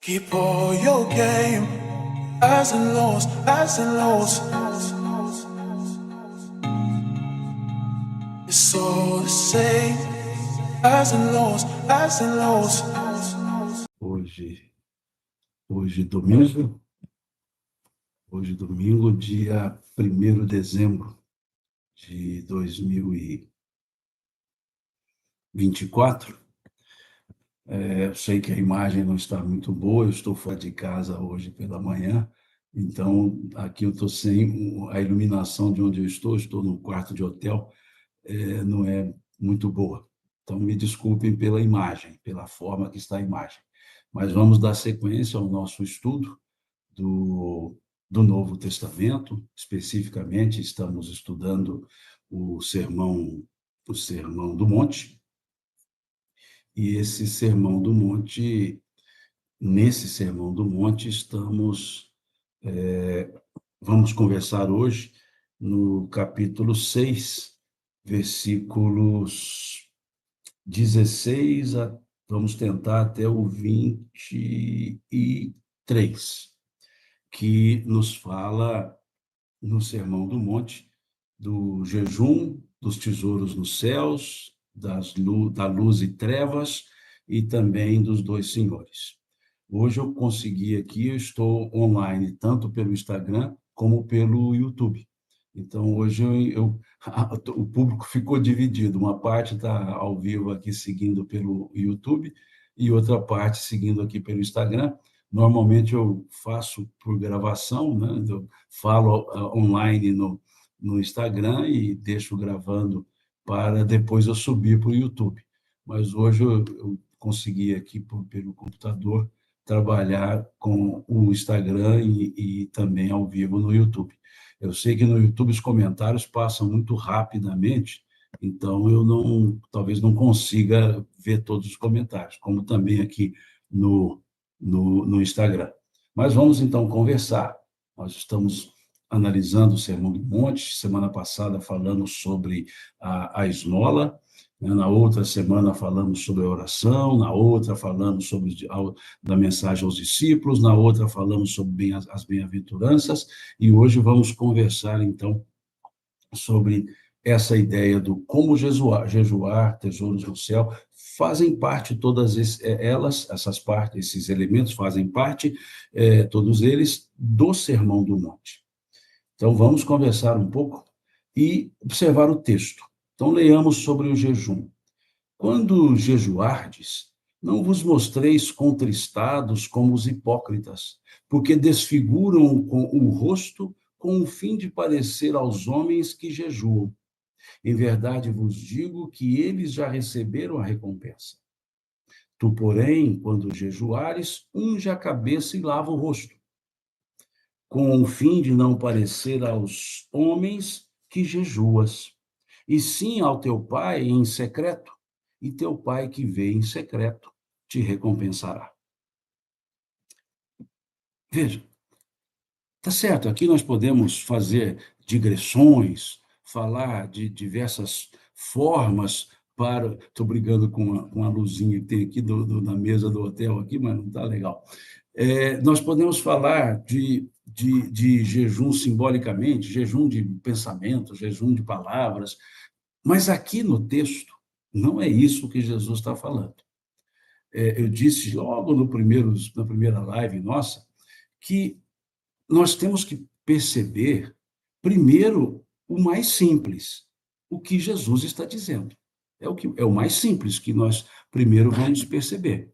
Keep all your game, highs and lows, highs and lows. It's all the same, highs and lows, highs and lows. Hoje domingo, dia 1º de dezembro de 2024. Eu sei que a imagem não está muito boa, eu estou fora de casa hoje pela manhã, então aqui eu estou sem a iluminação de onde eu estou no quarto de hotel, não é muito boa. Então me desculpem pela imagem, pela forma que está a imagem. Mas vamos dar sequência ao nosso estudo do Novo Testamento, especificamente estamos estudando o Sermão do Monte, e nesse Sermão do Monte vamos conversar hoje no capítulo 6, versículos 16 vamos tentar até o 23, que nos fala no Sermão do Monte do jejum, dos tesouros nos céus, da luz e trevas, e também dos dois senhores. Hoje eu estou online, tanto pelo Instagram como pelo YouTube. Então, hoje o público ficou dividido. Uma parte está ao vivo aqui seguindo pelo YouTube e outra parte seguindo aqui pelo Instagram. Normalmente eu faço por gravação, né? Eu falo online no Instagram e deixo gravando para depois eu subir para o YouTube. Mas hoje eu consegui aqui pelo computador trabalhar com o Instagram e também ao vivo no YouTube. Eu sei que no YouTube os comentários passam muito rapidamente, então eu talvez não consiga ver todos os comentários, como também aqui no Instagram. Mas vamos então conversar. Nós estamos analisando o Sermão do Monte, semana passada falamos sobre a esmola, né? Na outra semana falamos sobre a oração, na outra falamos sobre da mensagem aos discípulos, na outra falamos sobre as bem-aventuranças, e hoje vamos conversar, então, sobre essa ideia do como jejuar, tesouros no céu, fazem parte essas partes, esses elementos fazem parte, todos eles, do Sermão do Monte. Então, vamos conversar um pouco e observar o texto. Então, leiamos sobre o jejum. Quando jejuardes, não vos mostreis contristados como os hipócritas, porque desfiguram o rosto com o fim de parecer aos homens que jejuam. Em verdade vos digo que eles já receberam a recompensa. Tu, porém, quando jejuares, unge a cabeça e lava o rosto, com o fim de não parecer aos homens que jejuas, e sim ao teu pai em secreto, e teu pai que vê em secreto te recompensará. Veja, tá certo, aqui nós podemos fazer digressões, falar de diversas formas para... Estou brigando com a luzinha que tem aqui na mesa do hotel, aqui, mas não está legal. Nós podemos falar de jejum simbolicamente, jejum de pensamento, jejum de palavras, mas aqui no texto não é isso que Jesus está falando. Eu disse logo na primeira live nossa que nós temos que perceber, primeiro, o mais simples, o que Jesus está dizendo. É o mais simples que nós primeiro vamos perceber.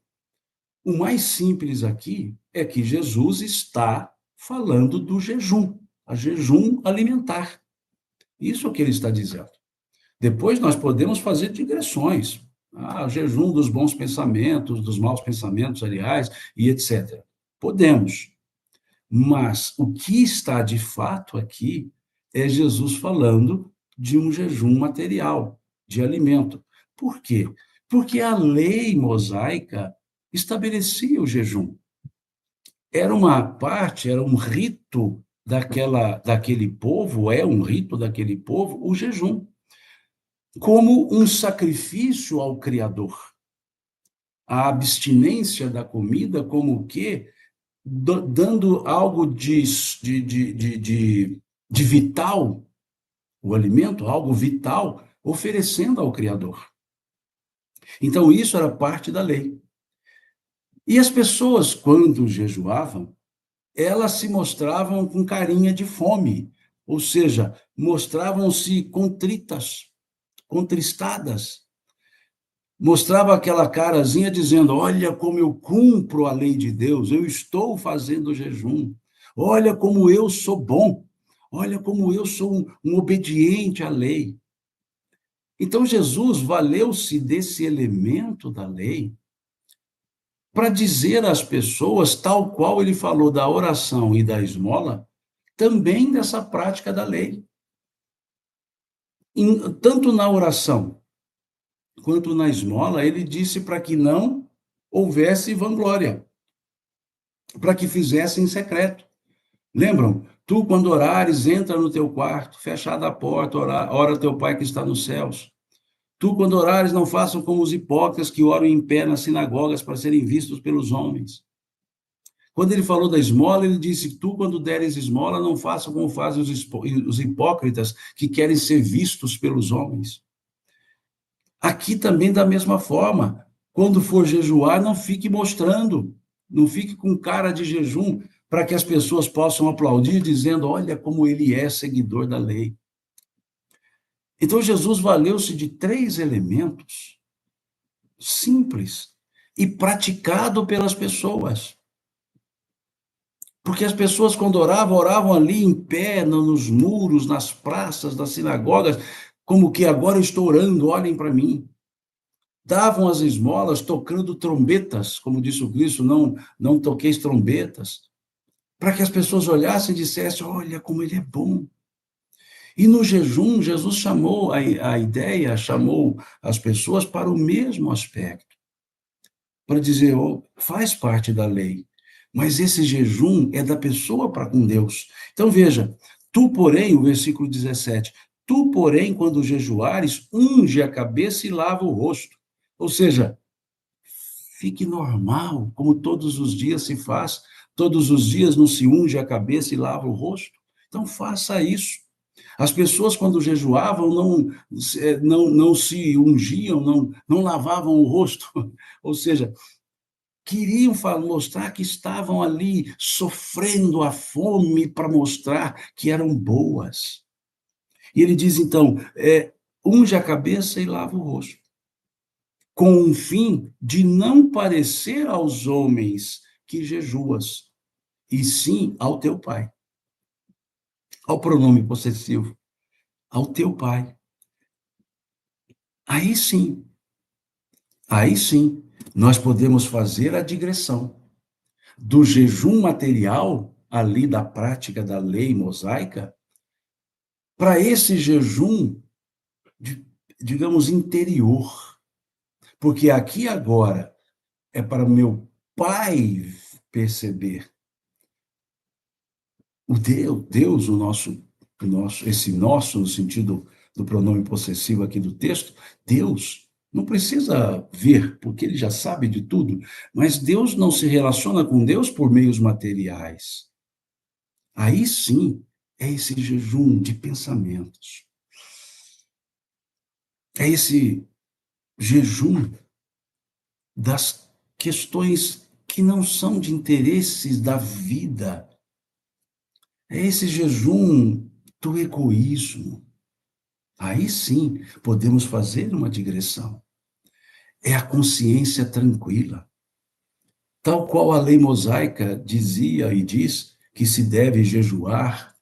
O mais simples aqui é que Jesus está falando do jejum, a jejum alimentar. Isso é o que ele está dizendo. Depois nós podemos fazer digressões, o jejum dos bons pensamentos, dos maus pensamentos, aliás, e etc. Podemos. Mas o que está de fato aqui é Jesus falando de um jejum material, de alimento. Por quê? Porque a lei mosaica estabelecia o jejum. Era um rito daquele povo, é um rito daquele povo, o jejum, como um sacrifício ao Criador. a abstinência da comida como o quê? Dando algo de vital, o alimento, algo vital, oferecendo ao Criador. Então, isso era parte da lei. E as pessoas, quando jejuavam, elas se mostravam com carinha de fome, ou seja, mostravam-se contritas, contristadas. Mostrava aquela carazinha dizendo: olha como eu cumpro a lei de Deus, eu estou fazendo jejum. Olha como eu sou bom. Olha como eu sou um obediente à lei. Então, Jesus valeu-se desse elemento da lei para dizer às pessoas, tal qual ele falou da oração e da esmola, também dessa prática da lei. Tanto na oração quanto na esmola, ele disse para que não houvesse vanglória, para que fizesse em secreto. Lembram? Tu, quando orares, entra no teu quarto, fechada a porta, ora teu Pai que está nos céus. Tu, quando orares, não façam como os hipócritas que oram em pé nas sinagogas para serem vistos pelos homens. Quando ele falou da esmola, ele disse: tu, quando deres esmola, não façam como fazem os hipócritas que querem ser vistos pelos homens. Aqui também, da mesma forma, quando for jejuar, não fique mostrando, não fique com cara de jejum, para que as pessoas possam aplaudir, dizendo: olha como ele é seguidor da lei. Então, Jesus valeu-se de 3 elementos simples e praticado pelas pessoas. Porque as pessoas, quando oravam, oravam ali em pé, nos muros, nas praças das sinagogas, como que agora eu estou orando, olhem para mim. Davam as esmolas tocando trombetas, como disse o Cristo: não toqueis trombetas, para que as pessoas olhassem e dissessem: olha como ele é bom. E no jejum, Jesus chamou a ideia, chamou as pessoas para o mesmo aspecto, para dizer: oh, faz parte da lei, mas esse jejum é da pessoa para com Deus. Então veja, tu, porém, o versículo 17, tu, porém, quando jejuares, unge a cabeça e lava o rosto. Ou seja, fique normal, como todos os dias se faz, todos os dias não se unge a cabeça e lava o rosto. Então faça isso. As pessoas, quando jejuavam, não se ungiam, não lavavam o rosto. Ou seja, queriam mostrar que estavam ali sofrendo a fome para mostrar que eram boas. E ele diz, então, unge a cabeça e lava o rosto, com o fim de não parecer aos homens que jejuas, e sim ao teu Pai. Ao pronome possessivo, ao teu Pai. Aí sim, nós podemos fazer a digressão do jejum material, ali da prática da lei mosaica, para esse jejum, digamos, interior. Porque aqui agora é para o meu Pai perceber. O Deus, esse nosso, no sentido do pronome possessivo aqui do texto, Deus não precisa ver, porque ele já sabe de tudo, mas Deus não se relaciona com Deus por meios materiais. Aí sim, é esse jejum de pensamentos. É esse jejum das questões que não são de interesses da vida. É esse jejum do egoísmo. Aí sim, podemos fazer uma digressão. É a consciência tranquila. Tal qual a lei mosaica dizia e diz que se deve jejuar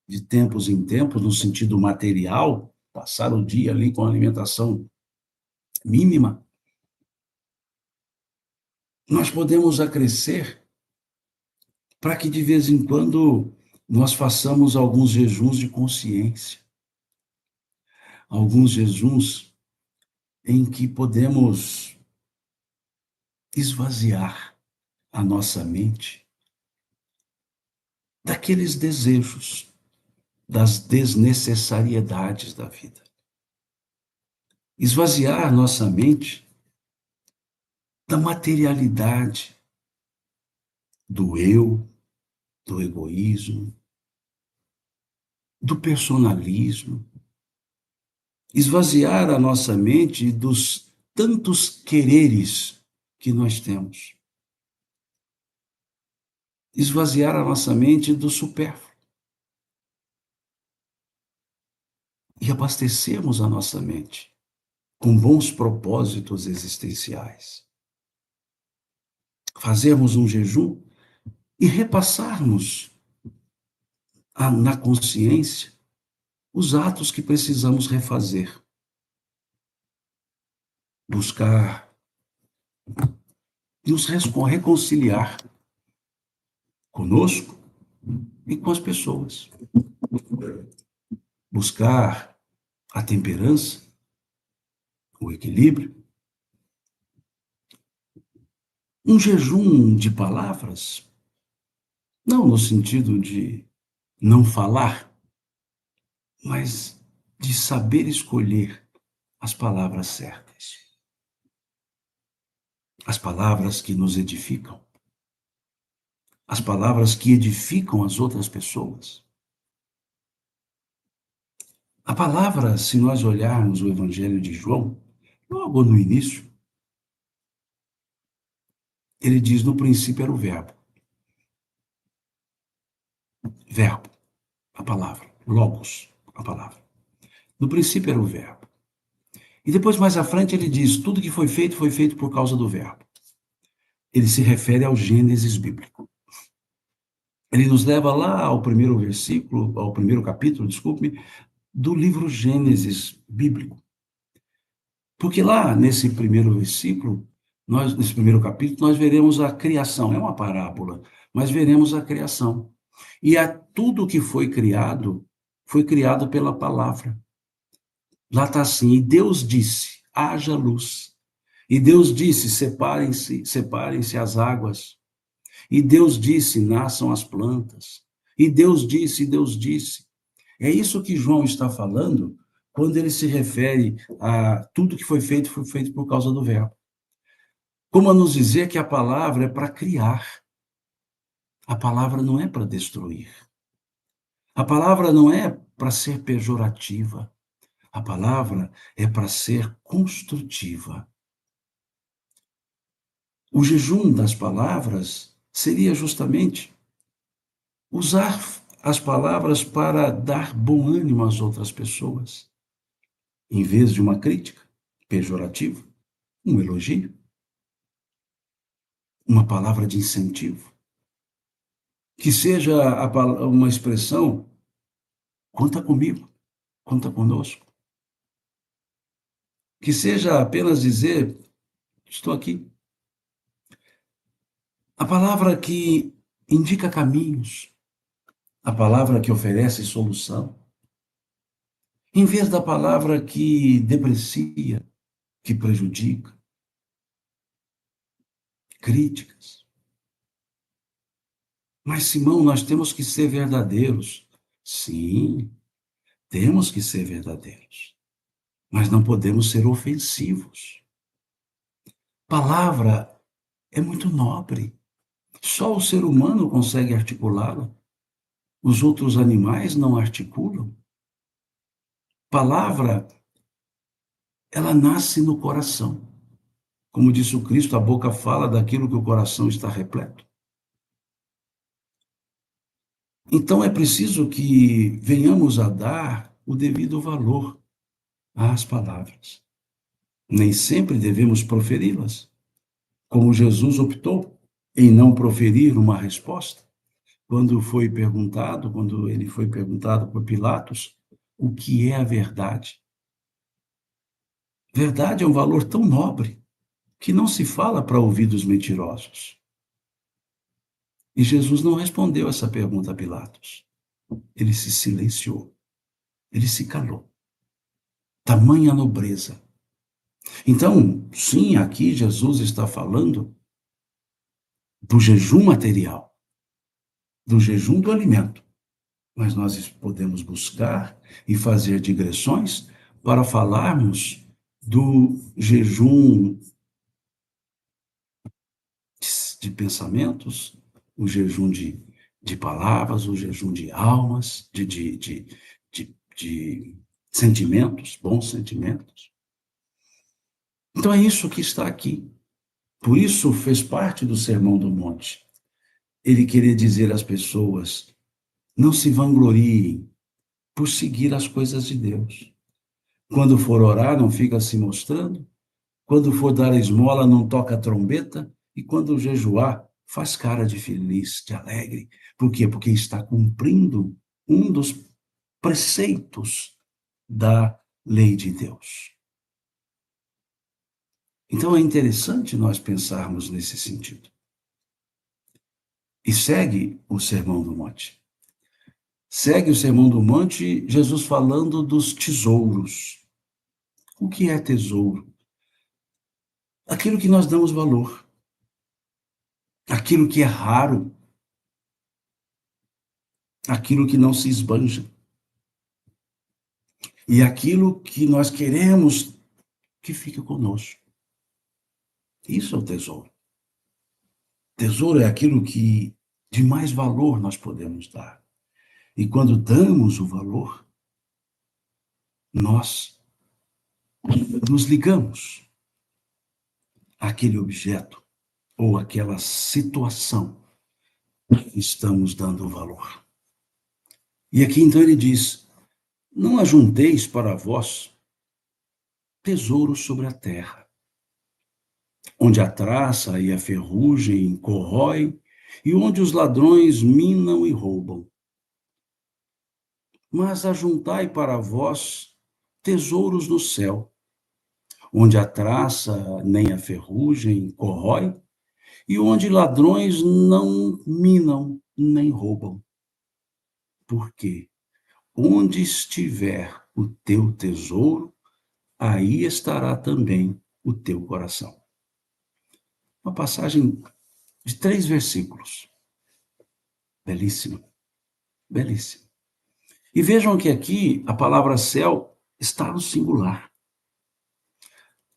de tempos em tempos, no sentido material, passar o dia ali com a alimentação mínima, nós podemos acrescer para que de vez em quando nós façamos alguns jejuns de consciência, alguns jejuns em que podemos esvaziar a nossa mente daqueles desejos, das desnecessariedades da vida. Esvaziar a nossa mente da materialidade, do eu, do egoísmo, do personalismo, esvaziar a nossa mente dos tantos quereres que nós temos, esvaziar a nossa mente do supérfluo e abastecermos a nossa mente com bons propósitos existenciais. Fazermos um jejum e repassarmos na consciência os atos que precisamos refazer. Buscar nos reconciliar conosco e com as pessoas. Buscar a temperança, o equilíbrio. Um jejum de palavras, não no sentido de não falar, mas de saber escolher as palavras certas. As palavras que nos edificam. As palavras que edificam as outras pessoas. A palavra, se nós olharmos o Evangelho de João, logo no início, ele diz: no princípio era o Verbo. Verbo, a palavra. Logos, a palavra. No princípio era o Verbo. E depois, mais à frente, ele diz: tudo que foi feito por causa do Verbo. Ele se refere ao Gênesis bíblico. Ele nos leva lá ao primeiro versículo, ao primeiro capítulo, desculpe-me, do livro Gênesis bíblico. Porque lá, nesse primeiro versículo, nesse primeiro capítulo, nós veremos a criação. É uma parábola, mas veremos a criação. E tudo que foi criado pela palavra. Lá está assim: e Deus disse, haja luz. E Deus disse, separem-se as águas. E Deus disse, nasçam as plantas. E Deus disse. É isso que João está falando quando ele se refere a tudo que foi feito por causa do Verbo. Como a nos dizer que a palavra é para criar. A palavra não é para destruir. A palavra não é para ser pejorativa. A palavra é para ser construtiva. O jejum das palavras seria justamente usar as palavras para dar bom ânimo às outras pessoas, em vez de uma crítica pejorativa, um elogio, uma palavra de incentivo, que seja uma expressão: conta comigo, conta conosco, que seja apenas dizer: estou aqui. A palavra que indica caminhos, a palavra que oferece solução, em vez da palavra que deprecia, que prejudica, críticas. Mas, Simão, nós temos que ser verdadeiros. Sim, temos que ser verdadeiros, mas não podemos ser ofensivos. Palavra é muito nobre. Só o ser humano consegue articulá-la. Os outros animais não articulam. Palavra, ela nasce no coração. Como disse o Cristo, a boca fala daquilo que o coração está repleto. Então é preciso que venhamos a dar o devido valor às palavras. Nem sempre devemos proferi-las, como Jesus optou em não proferir uma resposta. Quando ele foi perguntado por Pilatos, o que é a verdade? Verdade é um valor tão nobre que não se fala para ouvidos mentirosos. E Jesus não respondeu essa pergunta a Pilatos. Ele se silenciou. Ele se calou. Tamanha nobreza. Então, sim, aqui Jesus está falando do jejum material, do jejum do alimento. Mas nós podemos buscar e fazer digressões para falarmos do jejum de pensamentos, o jejum de palavras, o jejum de almas, de sentimentos, bons sentimentos. Então é isso que está aqui. Por isso fez parte do Sermão do Monte. Ele queria dizer às pessoas: não se vangloriem por seguir as coisas de Deus. Quando for orar, não fica se mostrando. Quando for dar a esmola, não toca a trombeta. E quando jejuar, faz cara de feliz, de alegre. Por quê? Porque está cumprindo um dos preceitos da lei de Deus. Então é interessante nós pensarmos nesse sentido. E segue o Sermão do Monte. Segue o Sermão do Monte, Jesus falando dos tesouros. O que é tesouro? Aquilo que nós damos valor. Aquilo que é raro. Aquilo que não se esbanja. E aquilo que nós queremos que fique conosco. Isso é o tesouro. Tesouro é aquilo que de mais valor nós podemos dar. E quando damos o valor, nós nos ligamos àquele objeto ou àquela situação que estamos dando valor. E aqui então ele diz: não ajunteis para vós tesouros sobre a terra, onde a traça e a ferrugem corroem, e onde os ladrões minam e roubam. Mas ajuntai para vós tesouros no céu, onde a traça nem a ferrugem corrói, e onde ladrões não minam nem roubam. Por quê? Onde estiver o teu tesouro, aí estará também o teu coração. Uma passagem de 3 versículos. Belíssima, belíssima. E vejam que aqui a palavra céu está no singular.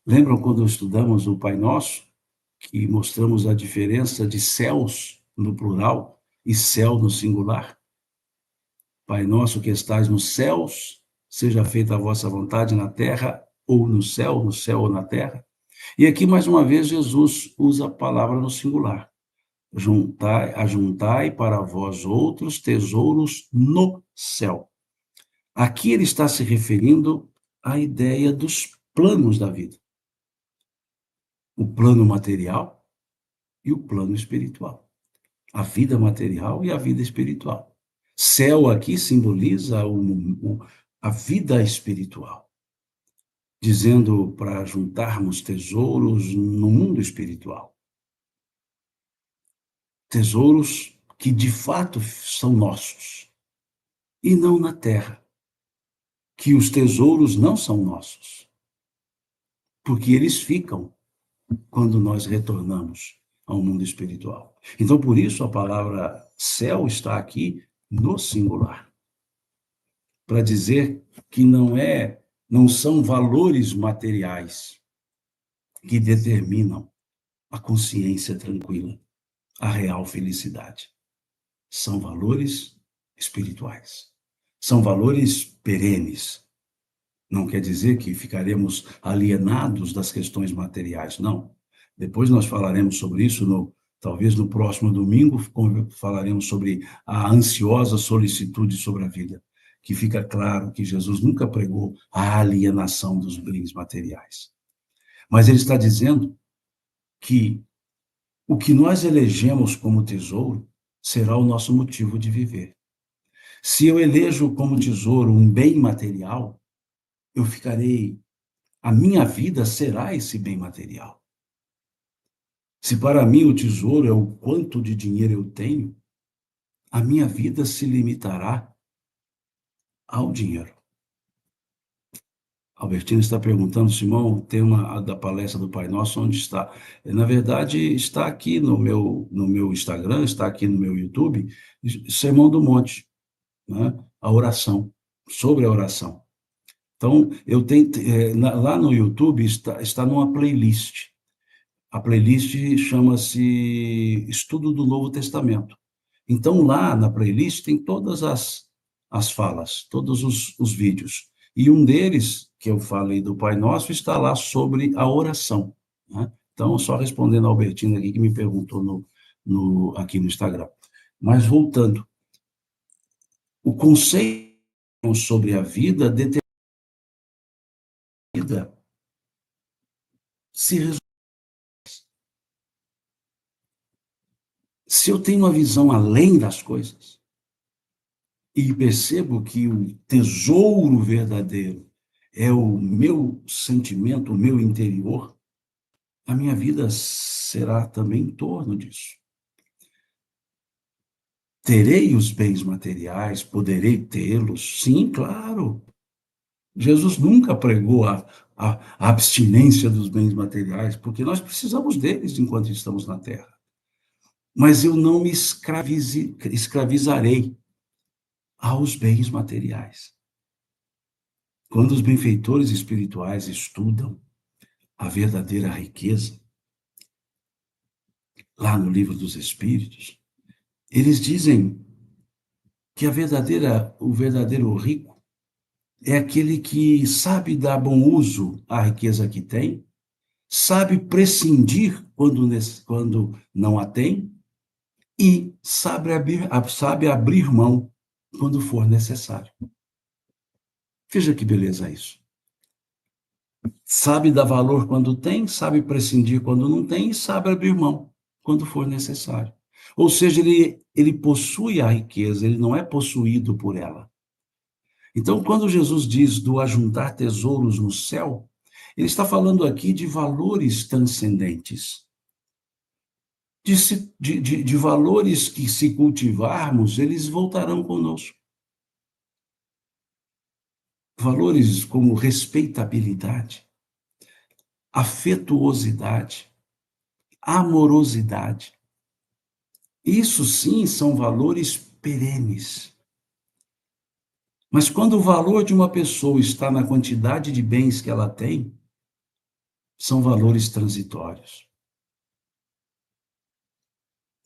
Lembram quando estudamos o Pai Nosso, que mostramos a diferença de céus no plural e céu no singular? Pai nosso que estais nos céus, seja feita a vossa vontade na terra ou no céu ou na terra. E aqui, mais uma vez, Jesus usa a palavra no singular. Ajuntai para vós outros tesouros no céu. Aqui ele está se referindo à ideia dos planos da vida. O plano material e o plano espiritual. A vida material e a vida espiritual. Céu aqui simboliza a vida espiritual, dizendo para juntarmos tesouros no mundo espiritual. Tesouros que de fato são nossos, e não na terra. Que os tesouros não são nossos, porque eles ficam quando nós retornamos ao mundo espiritual. Então, por isso, a palavra céu está aqui no singular, para dizer que não são valores materiais que determinam a consciência tranquila, a real felicidade. São valores espirituais. São valores perenes. Não quer dizer que ficaremos alienados das questões materiais, não. Depois nós falaremos sobre isso, talvez no próximo domingo, falaremos sobre a ansiosa solicitude sobre a vida, que fica claro que Jesus nunca pregou a alienação dos bens materiais. Mas ele está dizendo que o que nós elegemos como tesouro será o nosso motivo de viver. Se eu elejo como tesouro um bem material, a minha vida será esse bem material. Se para mim o tesouro é o quanto de dinheiro eu tenho, a minha vida se limitará ao dinheiro. Albertino está perguntando, Simão, o tema da palestra do Pai Nosso, onde está? Na verdade, está aqui no meu Instagram, está aqui no meu YouTube, Sermão do Monte, né? A oração, sobre a oração. Então, lá no YouTube está numa playlist. A playlist chama-se Estudo do Novo Testamento. Então, lá na playlist tem todas as falas, todos os vídeos. E um deles, que eu falei do Pai Nosso, está lá sobre a oração, né? Então, só respondendo a Albertina aqui, que me perguntou aqui no Instagram. Mas voltando, o conceito sobre a vida determina se resolve. Se eu tenho uma visão além das coisas, e percebo que o tesouro verdadeiro é o meu sentimento, o meu interior, a minha vida será também em torno disso. Terei os bens materiais, poderei tê-los? Sim, claro. Jesus nunca pregou a abstinência dos bens materiais, porque nós precisamos deles enquanto estamos na terra. Mas eu não me escravizarei aos bens materiais. Quando os benfeitores espirituais estudam a verdadeira riqueza, lá no Livro dos Espíritos, eles dizem que o verdadeiro rico é aquele que sabe dar bom uso à riqueza que tem, sabe prescindir quando não a tem e sabe abrir mão quando for necessário. Veja que beleza isso. Sabe dar valor quando tem, sabe prescindir quando não tem e sabe abrir mão quando for necessário. Ou seja, ele possui a riqueza, ele não é possuído por ela. Então, quando Jesus diz do ajuntar tesouros no céu, ele está falando aqui de valores transcendentes, de valores que, se cultivarmos, eles voltarão conosco. Valores como respeitabilidade, afetuosidade, amorosidade. Isso sim são valores perenes. Mas quando o valor de uma pessoa está na quantidade de bens que ela tem, são valores transitórios.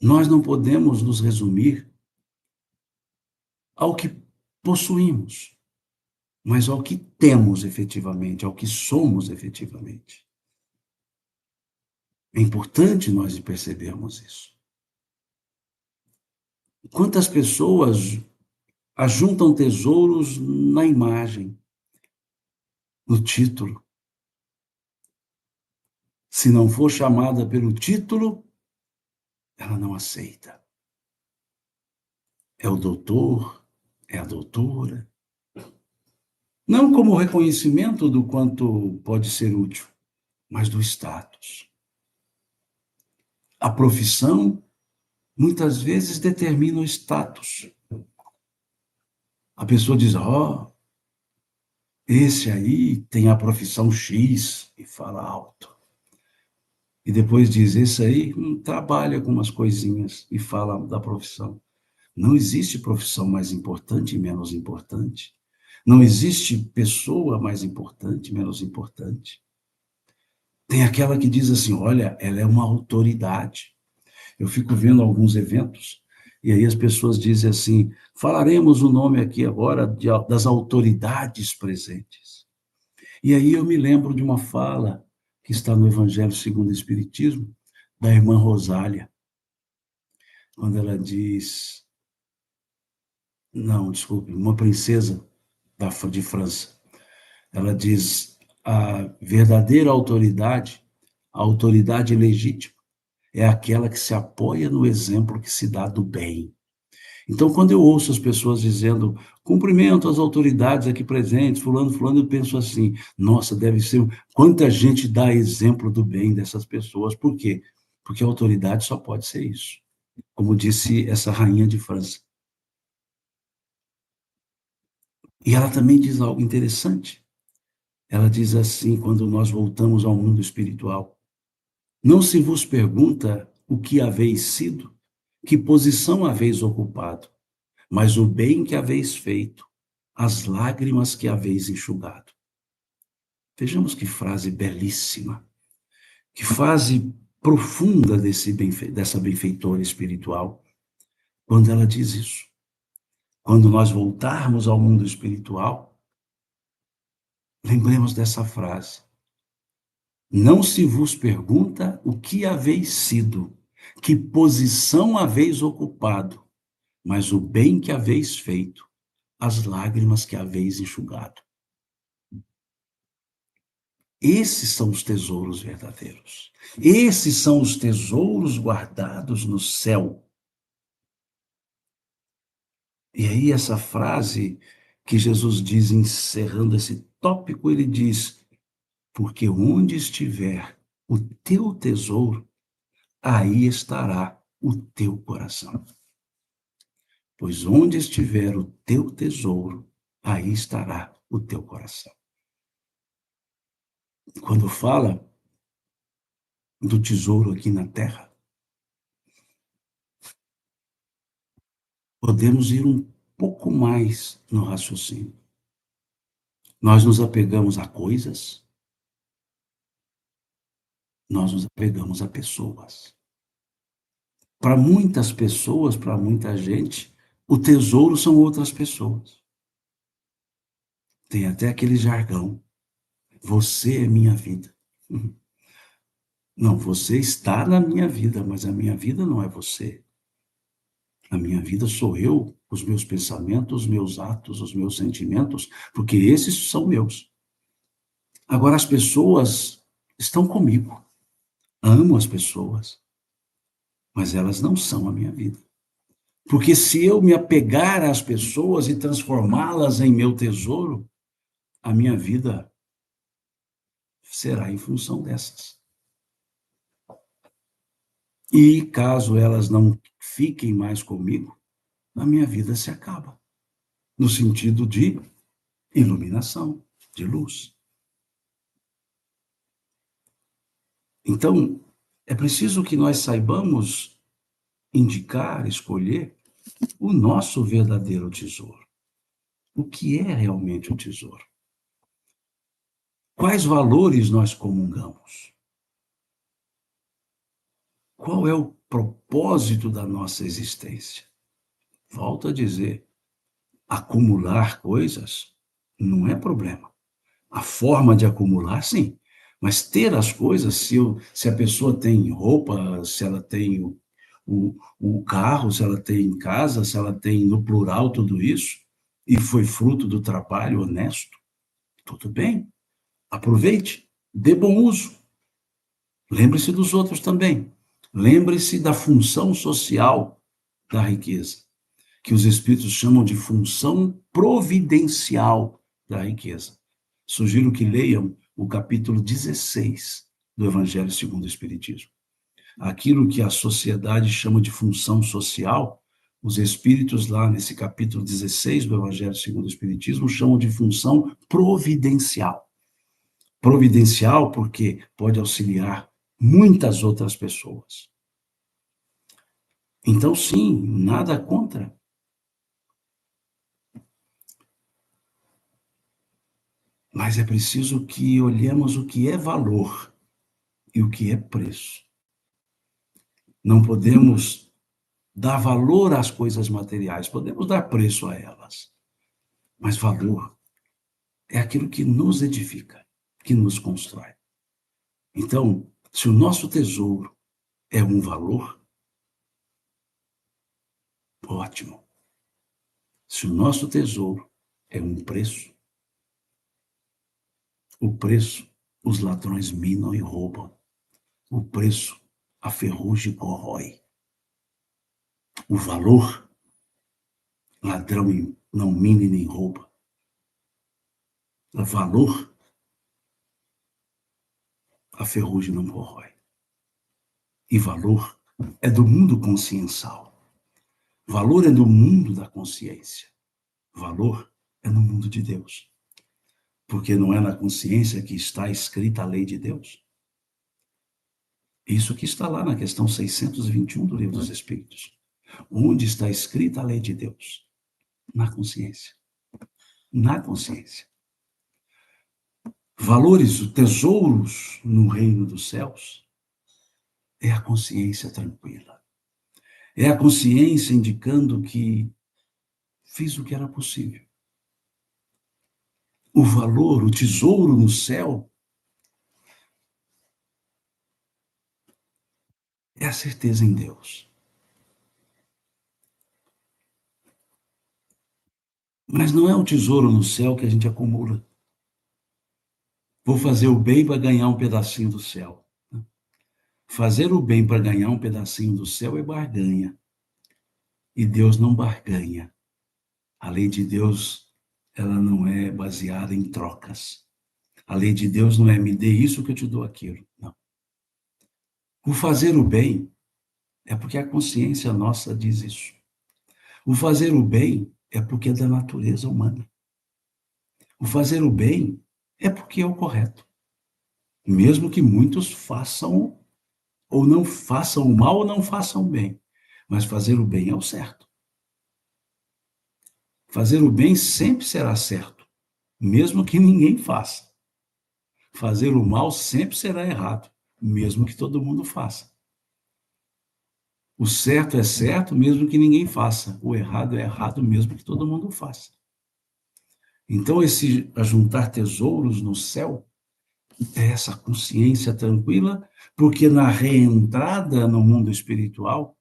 Nós não podemos nos resumir ao que possuímos, mas ao que temos efetivamente, ao que somos efetivamente. É importante nós percebermos isso. Quantas pessoas ajuntam tesouros na imagem, no título? Se não for chamada pelo título, ela não aceita. É o doutor, é a doutora. Não como reconhecimento do quanto pode ser útil, mas do status. A profissão, muitas vezes, determina o status. A pessoa diz, esse aí tem a profissão X, e fala alto. E depois diz, esse aí trabalha com umas coisinhas, e fala da profissão. Não existe profissão mais importante e menos importante. Não existe pessoa mais importante, menos importante. Tem aquela que diz assim, olha, ela é uma autoridade. Eu fico vendo alguns eventos, e aí as pessoas dizem assim, falaremos o nome aqui agora das autoridades presentes. E aí eu me lembro de uma fala que está no Evangelho segundo o Espiritismo, da irmã Rosália, quando ela diz, não, desculpe, uma princesa de França, ela diz, a verdadeira autoridade, a autoridade legítima, é aquela que se apoia no exemplo que se dá do bem. Então, quando eu ouço as pessoas dizendo, cumprimento as autoridades aqui presentes, fulano, eu penso assim, nossa, deve ser, quanta gente dá exemplo do bem dessas pessoas. Por quê? Porque a autoridade só pode ser isso. Como disse essa rainha de França. E ela também diz algo interessante. Ela diz assim, quando nós voltamos ao mundo espiritual, não se vos pergunta o que haveis sido, que posição haveis ocupado, mas o bem que haveis feito, as lágrimas que haveis enxugado. Vejamos que frase belíssima, que frase profunda dessa benfeitora espiritual quando ela diz isso. Quando nós voltarmos ao mundo espiritual, lembremos dessa frase. Não se vos pergunta o que haveis sido, que posição haveis ocupado, mas o bem que haveis feito, as lágrimas que haveis enxugado. Esses são os tesouros verdadeiros. Esses são os tesouros guardados no céu. E aí essa frase que Jesus diz, encerrando esse tópico, ele diz: porque onde estiver o teu tesouro, aí estará o teu coração. Pois onde estiver o teu tesouro, aí estará o teu coração. Quando fala do tesouro aqui na terra, podemos ir um pouco mais no raciocínio. Nós nos apegamos a coisas, nós nos apegamos a pessoas. Para muitas pessoas, para muita gente, o tesouro são outras pessoas. Tem até aquele jargão: você é minha vida. Não, você está na minha vida, mas a minha vida não é você. A minha vida sou eu, os meus pensamentos, os meus atos, os meus sentimentos, porque esses são meus. Agora, as pessoas estão comigo. Amo as pessoas, mas elas não são a minha vida. Porque se eu me apegar às pessoas e transformá-las em meu tesouro, a minha vida será em função dessas. E caso elas não fiquem mais comigo, a minha vida se acaba. No sentido de iluminação, de luz. Então, é preciso que nós saibamos indicar, escolher o nosso verdadeiro tesouro. O que é realmente o tesouro? Quais valores nós comungamos? Qual é o propósito da nossa existência? Volto a dizer, acumular coisas não é problema. A forma de acumular, sim. Mas ter as coisas, se a pessoa tem roupa, se ela tem o carro, se ela tem casa, se ela tem no plural tudo isso, e foi fruto do trabalho honesto, tudo bem. Aproveite, dê bom uso. Lembre-se dos outros também. Lembre-se da função social da riqueza, que os espíritos chamam de função providencial da riqueza. Sugiro que leiam o capítulo 16 do Evangelho segundo o Espiritismo. Aquilo que a sociedade chama de função social, os espíritos lá nesse capítulo 16 do Evangelho segundo o Espiritismo chamam de função providencial. Providencial porque pode auxiliar muitas outras pessoas. Então, sim, nada contra. Mas é preciso que olhemos o que é valor e o que é preço. Não podemos dar valor às coisas materiais, podemos dar preço a elas. Mas valor é aquilo que nos edifica, que nos constrói. Então, se o nosso tesouro é um valor, ótimo. Se o nosso tesouro é um preço, o preço os ladrões minam e roubam. O preço a ferrugem corrói. O valor, ladrão não mina e nem rouba. O valor, a ferrugem não corrói. E valor é do mundo consciencial. Valor é do mundo da consciência. Valor é no mundo de Deus. Porque não é na consciência que está escrita a lei de Deus? Isso que está lá na questão 621 do Livro dos Espíritos. Onde está escrita a lei de Deus? Na consciência. Na consciência. Valores, tesouros no reino dos céus, É a consciência tranquila. É a consciência indicando que fiz o que era possível. O valor, o tesouro no céu é a certeza em Deus. Mas não é um tesouro no céu que a gente acumula. Vou fazer o bem para ganhar um pedacinho do céu. Fazer o bem para ganhar um pedacinho do céu é barganha. E Deus não barganha. A lei de Deus, ela não é baseada em trocas. A lei de Deus não é me dê isso que eu te dou aquilo. Não. O fazer o bem é porque a consciência nossa diz isso. O fazer o bem é porque é da natureza humana. O fazer o bem é porque é o correto. Mesmo que muitos façam ou não façam o mal ou não façam o bem. Mas fazer o bem é o certo. Fazer o bem sempre será certo, mesmo que ninguém faça. Fazer o mal sempre será errado, mesmo que todo mundo faça. O certo é certo, mesmo que ninguém faça. O errado é errado, mesmo que todo mundo faça. Então, esse ajuntar tesouros no céu é essa consciência tranquila, porque na reentrada no mundo espiritual,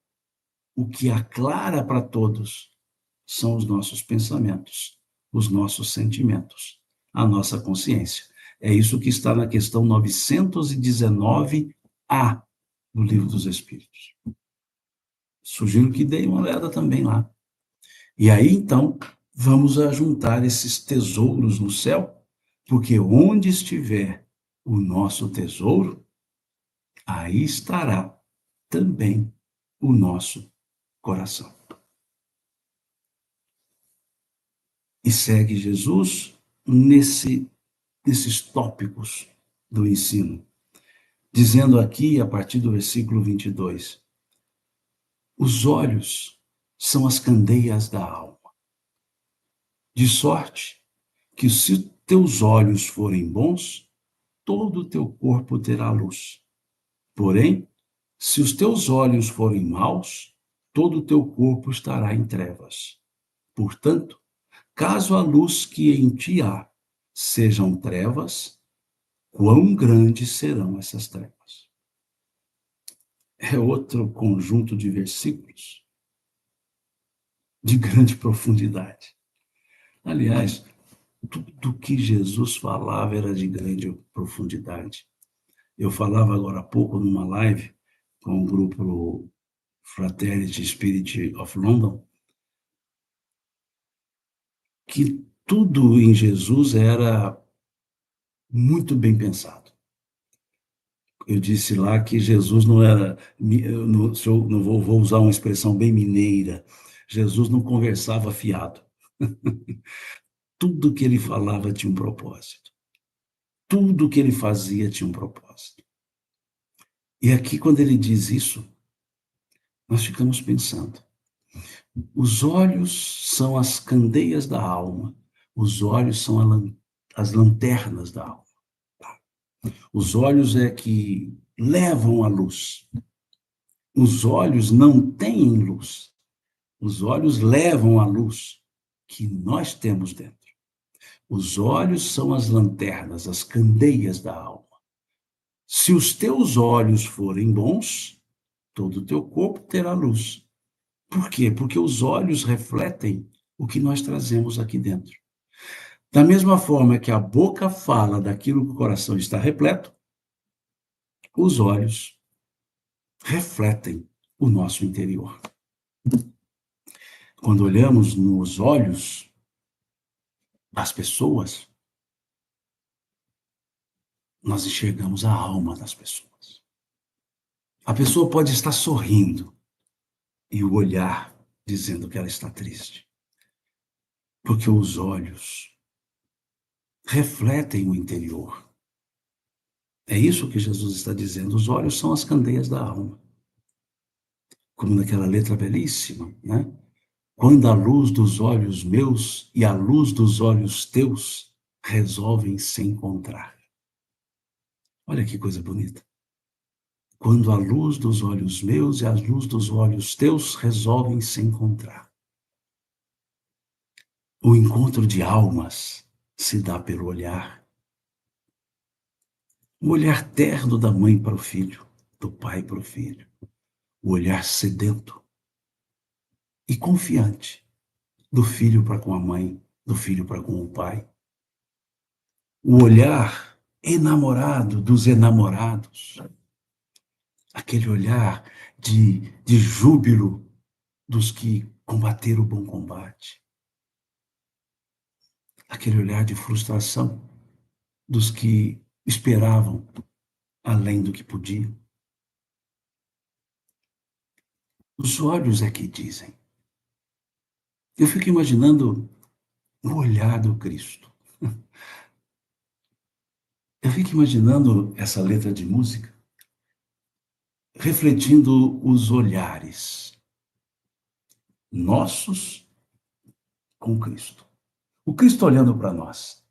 o que aclara para todos são os nossos pensamentos, os nossos sentimentos, a nossa consciência. É isso que está na questão 919A do Livro dos Espíritos. Sugiro que deem uma olhada também lá. E aí, então, vamos ajuntar esses tesouros no céu, porque onde estiver o nosso tesouro, aí estará também o nosso coração. E segue Jesus nesses tópicos do ensino, dizendo aqui, a partir do versículo 22, os olhos são as candeias da alma, de sorte que se teus olhos forem bons, todo o teu corpo terá luz. Porém, se os teus olhos forem maus, todo o teu corpo estará em trevas. Portanto, caso a luz que em ti há sejam trevas, quão grandes serão essas trevas? É outro conjunto de versículos de grande profundidade. Aliás, tudo que Jesus falava era de grande profundidade. Eu falava agora há pouco numa live com o grupo Fraternity Spirit of London, que tudo em Jesus era muito bem pensado. Eu disse lá que Jesus não era, se eu não vou usar uma expressão bem mineira, Jesus não conversava fiado. Tudo que ele falava tinha um propósito. Tudo que ele fazia tinha um propósito. E aqui, quando ele diz isso, nós ficamos pensando. Os olhos são as candeias da alma. Os olhos são as lanternas da alma. Os olhos é que levam a luz. Os olhos não têm luz. Os olhos levam a luz que nós temos dentro. Os olhos são as lanternas, as candeias da alma. Se os teus olhos forem bons, todo o teu corpo terá luz. Por quê? Porque os olhos refletem o que nós trazemos aqui dentro. Da mesma forma que a boca fala daquilo que o coração está repleto, os olhos refletem o nosso interior. Quando olhamos nos olhos das pessoas, nós enxergamos a alma das pessoas. A pessoa pode estar sorrindo e o olhar dizendo que ela está triste. Porque os olhos refletem o interior. É isso que Jesus está dizendo. Os olhos são as candeias da alma. Como naquela letra belíssima, né? Quando a luz dos olhos meus e a luz dos olhos teus resolvem se encontrar. Olha que coisa bonita. quando a luz dos olhos meus e a luz dos olhos teus resolvem se encontrar. O encontro de almas se dá pelo olhar. O olhar terno da mãe para o filho, do pai para o filho. O olhar sedento e confiante do filho para com a mãe, do filho para com o pai. O olhar enamorado dos enamorados. Aquele olhar de júbilo dos que combateram o bom combate. Aquele olhar de frustração dos que esperavam além do que podiam. Os olhos é que dizem. Eu fico imaginando o olhar do Cristo. Eu fico imaginando essa letra de música, refletindo os olhares nossos com Cristo. O Cristo olhando para nós.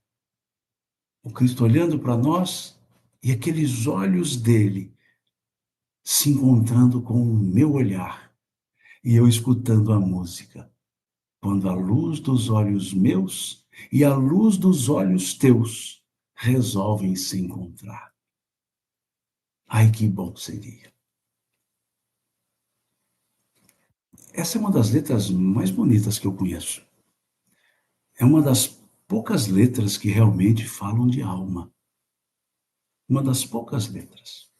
O Cristo olhando para nós e aqueles olhos dele se encontrando com o meu olhar e eu escutando a música. Quando a luz dos olhos meus e a luz dos olhos teus resolvem se encontrar. Ai, que bom seria. Essa é uma das letras mais bonitas que eu conheço. É uma das poucas letras que realmente falam de alma. Uma das poucas letras.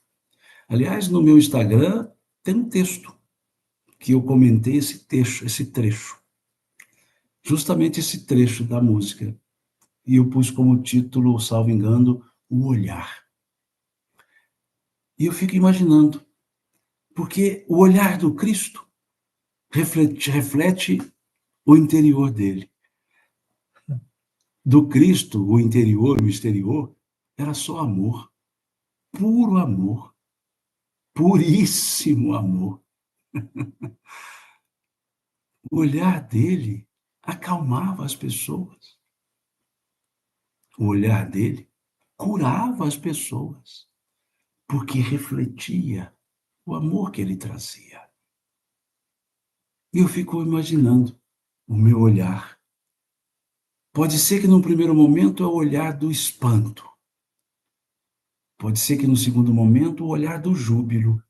Aliás, no meu Instagram tem um texto que eu comentei esse trecho. Justamente esse trecho da música. E eu pus como título, salvo engano, O Olhar. E eu fico imaginando, porque o olhar do Cristo reflete o interior dele. Do Cristo, o interior, o exterior, era só amor. Puro amor. Puríssimo amor. O olhar dele acalmava as pessoas. O olhar dele curava as pessoas, porque refletia o amor que ele trazia. E eu fico imaginando o meu olhar. Pode ser que no primeiro momento é o olhar do espanto. Pode ser que no segundo momento o olhar do júbilo.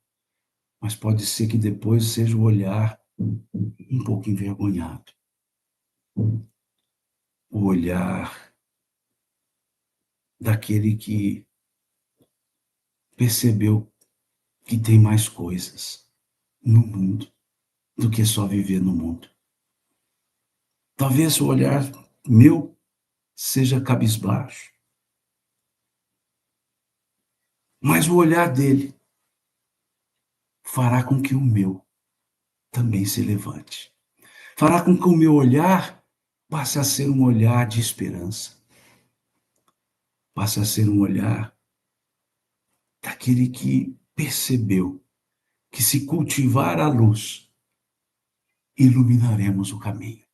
Mas pode ser que depois seja o olhar um pouco envergonhado. O olhar daquele que percebeu que tem mais coisas no mundo do que só viver no mundo. Talvez o olhar meu seja cabisbaixo, mas o olhar dele fará com que o meu também se levante. Fará com que o meu olhar passe a ser um olhar de esperança. Passe a ser um olhar daquele que percebeu que se cultivar a luz, iluminaremos o caminho.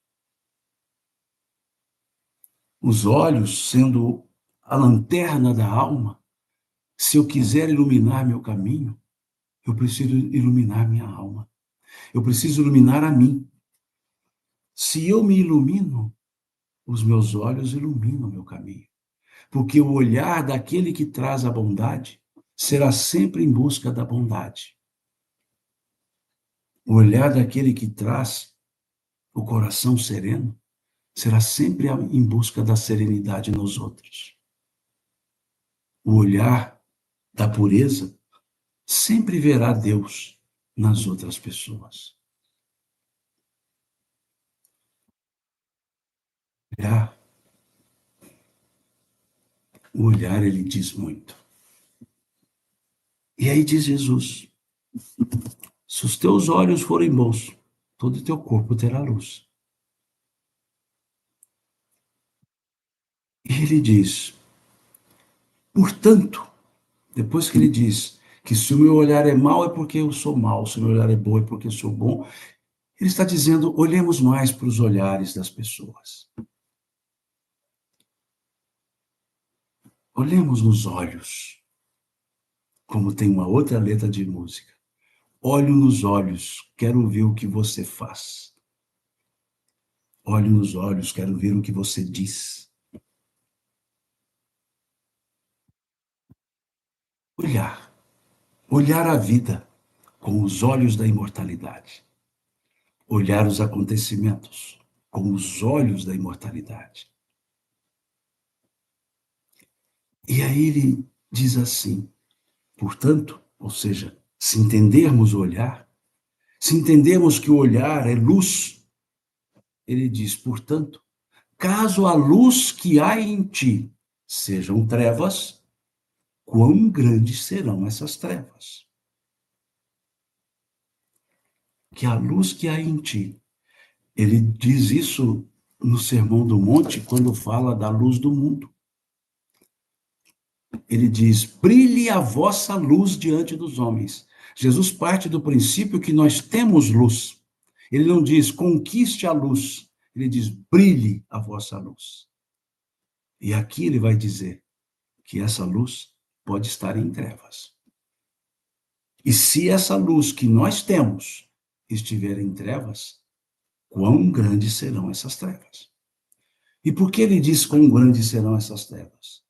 Os olhos, sendo a lanterna da alma, se eu quiser iluminar meu caminho, eu preciso iluminar minha alma. Eu preciso iluminar a mim. Se eu me ilumino, os meus olhos iluminam meu caminho. Porque o olhar daquele que traz a bondade será sempre em busca da bondade. O olhar daquele que traz o coração sereno será sempre em busca da serenidade nos outros. O olhar da pureza sempre verá Deus nas outras pessoas. O olhar, ele diz muito. E aí diz Jesus, se os teus olhos forem bons, todo o teu corpo terá luz. E ele diz, portanto, depois que ele diz que se o meu olhar é mau é porque eu sou mau, se o meu olhar é bom é porque eu sou bom, ele está dizendo, olhemos mais para os olhares das pessoas. Olhemos nos olhos. Como tem uma outra letra de música. Olho nos olhos, quero ver o que você faz. Olho nos olhos, quero ver o que você diz. Olhar. Olhar a vida com os olhos da imortalidade. Olhar os acontecimentos com os olhos da imortalidade. E aí ele diz assim, portanto, ou seja, se entendermos o olhar, se entendermos que o olhar é luz, ele diz, portanto, caso a luz que há em ti sejam trevas, quão grandes serão essas trevas? Que a luz que há em ti, ele diz isso no Sermão do Monte, quando fala da luz do mundo. Ele diz, brilhe a vossa luz diante dos homens. Jesus parte do princípio que nós temos luz. Ele não diz, conquiste a luz. Ele diz, brilhe a vossa luz. E aqui ele vai dizer que essa luz pode estar em trevas. E se essa luz que nós temos estiver em trevas, quão grandes serão essas trevas? E por que ele diz quão grandes serão essas trevas?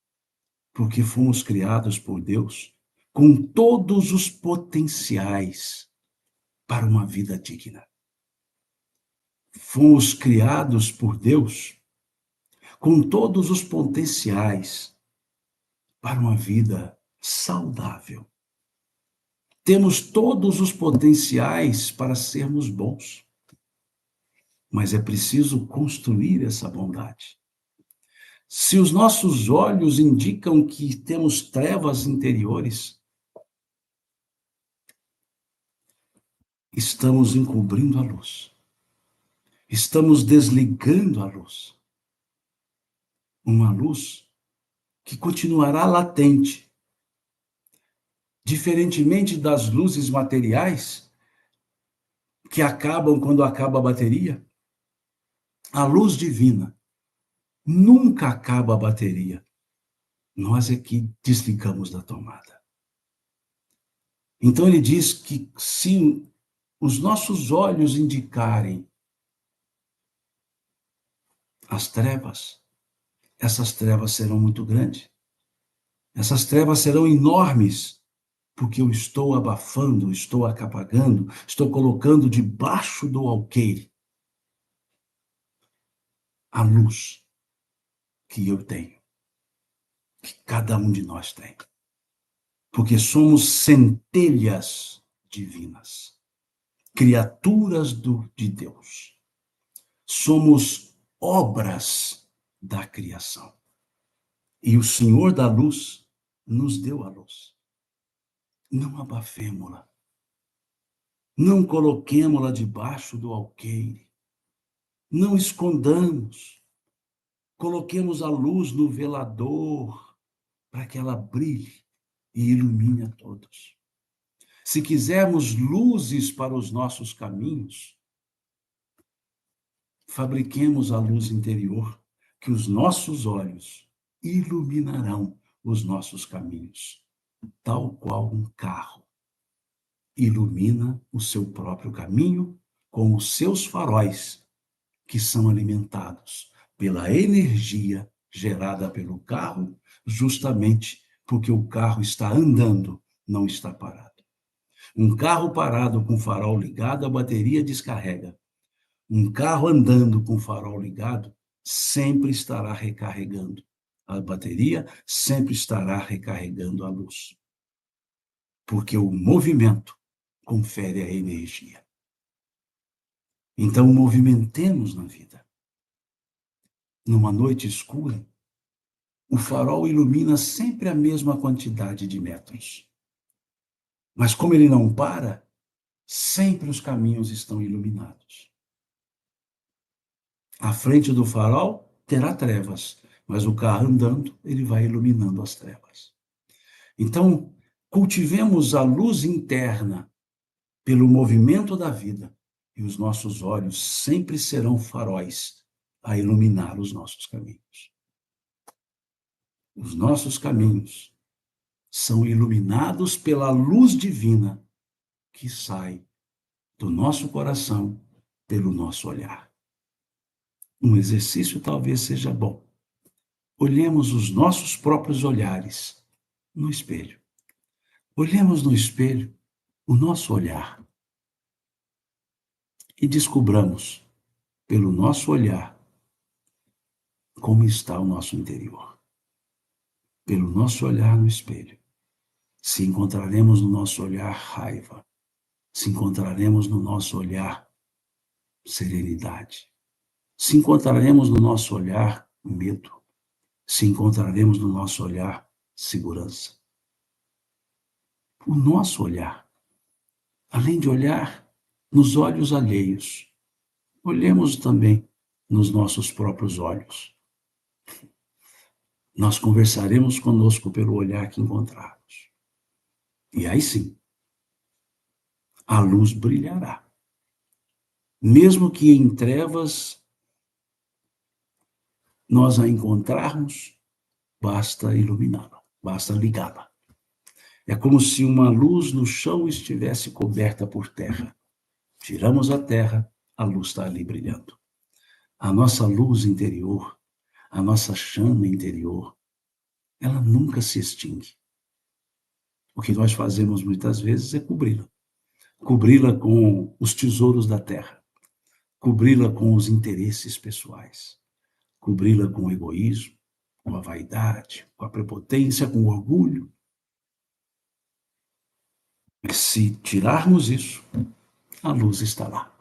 Porque fomos criados por Deus com todos os potenciais para uma vida digna. Fomos criados por Deus com todos os potenciais para uma vida saudável. Temos todos os potenciais para sermos bons, mas é preciso construir essa bondade. Se os nossos olhos indicam que temos trevas interiores, estamos encobrindo a luz. Estamos desligando a luz. Uma luz que continuará latente. Diferentemente das luzes materiais, que acabam quando acaba a bateria, a luz divina nunca acaba a bateria. Nós é que desligamos da tomada. Então ele diz que se os nossos olhos indicarem as trevas, essas trevas serão muito grandes. Essas trevas serão enormes, porque eu estou abafando, estou apagando, estou colocando debaixo do alqueire a luz que eu tenho, que cada um de nós tem. Porque somos centelhas divinas, criaturas de Deus. Somos obras da criação. E o Senhor da luz nos deu a luz. Não abafemo-la. Não coloquemo-la debaixo do alqueire. Não escondamos. Coloquemos a luz no velador para que ela brilhe e ilumine a todos. Se quisermos luzes para os nossos caminhos, fabriquemos a luz interior, que os nossos olhos iluminarão os nossos caminhos, tal qual um carro ilumina o seu próprio caminho com os seus faróis, que são alimentados pela energia gerada pelo carro, justamente porque o carro está andando, não está parado. Um carro parado com farol ligado, a bateria descarrega. Um carro andando com farol ligado sempre estará recarregando a bateria, sempre estará recarregando a luz. Porque o movimento confere a energia. Então, movimentemos na vida. Numa noite escura, o farol ilumina sempre a mesma quantidade de metros. Mas como ele não para, sempre os caminhos estão iluminados. À frente do farol terá trevas, mas o carro andando, ele vai iluminando as trevas. Então, cultivemos a luz interna pelo movimento da vida, e os nossos olhos sempre serão faróis a iluminar os nossos caminhos. Os nossos caminhos são iluminados pela luz divina que sai do nosso coração pelo nosso olhar. Um exercício talvez seja bom. Olhemos os nossos próprios olhares no espelho. Olhemos no espelho o nosso olhar e descubramos, pelo nosso olhar, como está o nosso interior. Pelo nosso olhar no espelho, se encontraremos no nosso olhar raiva, se encontraremos no nosso olhar serenidade, se encontraremos no nosso olhar medo, se encontraremos no nosso olhar segurança. O nosso olhar, além de olhar nos olhos alheios, olhemos também nos nossos próprios olhos. Nós conversaremos conosco pelo olhar que encontrarmos. E aí sim, a luz brilhará. Mesmo que em trevas nós a encontrarmos, basta iluminá-la, basta ligá-la. É como se uma luz no chão estivesse coberta por terra. Tiramos a terra, a luz está ali brilhando. A nossa luz interior, a nossa chama interior, ela nunca se extingue. O que nós fazemos muitas vezes é cobri-la. Cobri-la com os tesouros da terra. Cobri-la com os interesses pessoais. Cobri-la com o egoísmo, com a vaidade, com a prepotência, com o orgulho. Mas se tirarmos isso, a luz está lá,